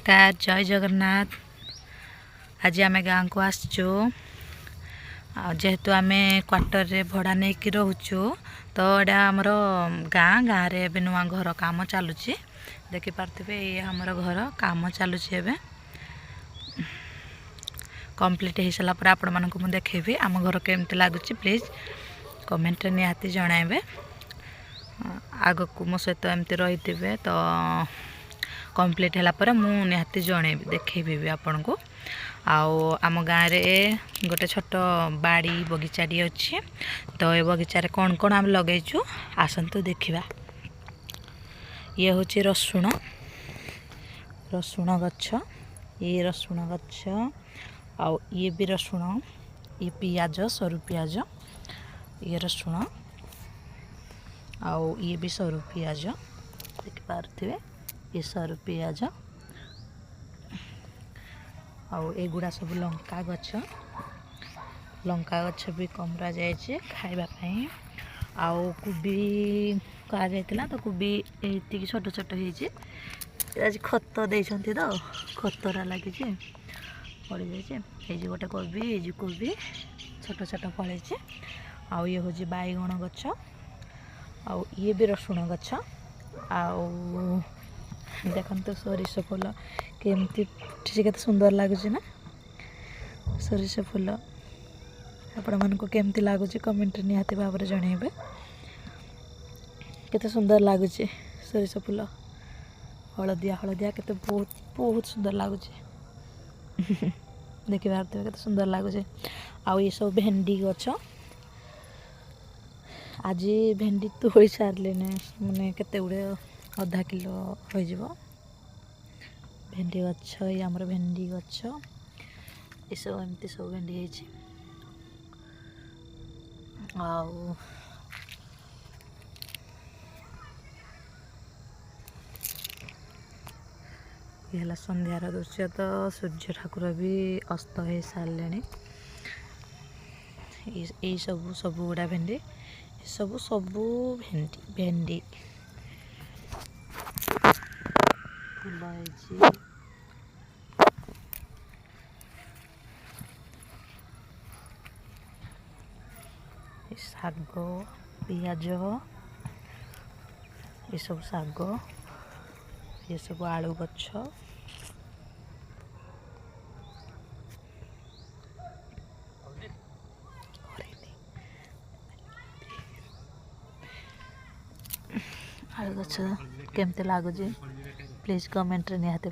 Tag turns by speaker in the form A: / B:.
A: नमस्कार जय जगन्नाथ। आज आम गाँव को आसचु जेहेतु आम क्वार्टर रे भड़ा नहीं कि रोचु तो एटा आमर गाँ गाँव रे एबे नुआ घर काम चलुची देखि पारथिबे ये हमर घर काम चलुची एबे कंप्लीट हो सारा पर आपण मानकु मु देखेबी आम घर केमती लागुची प्लीज कमेंट रे निहाती जणाइबे। आगकु मो सहित एमती रही तो कंप्लीट है पर मु निहाती जनइबी देखेबी भी आपन को। आम गाँव रे गोटे छोट बाड़ी बगीचाटी अच्छी तो ये बगीचारे कौन कौन आम लगेचु आसतु देखा। ये हूँ रसुण रसुण गछ ये रसुण गछ आउ ये भी रसुण ये पियाज सरू पियाज ये रसुण आउ ये भी सरू पियाज देखिपे ये सरू पियाज आउ एगुड़ा सब लंका गछ भी कमरा जाए खाइबा पई आउ कुबी करा जाइतिला तो कुबी एति छोट छोट होइछि आज खत देइछंती तो खतरा लागिछि पड़ी जाइछि ए जे गोटे कोबी छोट छोट फळैछि आउ ये होछि बाइगण गछ आउ ये भी रसुण गछ आउ देखंतु सरिष फूल केमती फुटिछि केते सुंदर लागुछि ना सरिष फूल आपण मानको केमती लागुछि कमेंट निहाती भाव रे जणैबे केते सुंदर लागुछि सरिष फूल हलदिया हलदिया केते बहुत बहुत सुंदर लागुछि देखि भारत केते सुंदर लागुछि आउ ये सब भेंडी गछ आज भेंडी तोड़ी सारले ने माने केते उडे आधा किलो हो जिवो भेंडी गछ ये हमर भेंडी गछ ये सब एमती सब भेंडी है आउ ये हला संध्यार दृश्य तो सूर्य ठाकुर भी अस्त हो सारे ये सब सब गुड़ा भेंडी सब सब भेंडी भेंडी फुल शाग पियाज ये सब शाग ये सब आलू गछ आलू गछ केमती लगुच प्लीज कमेंट रे निहाती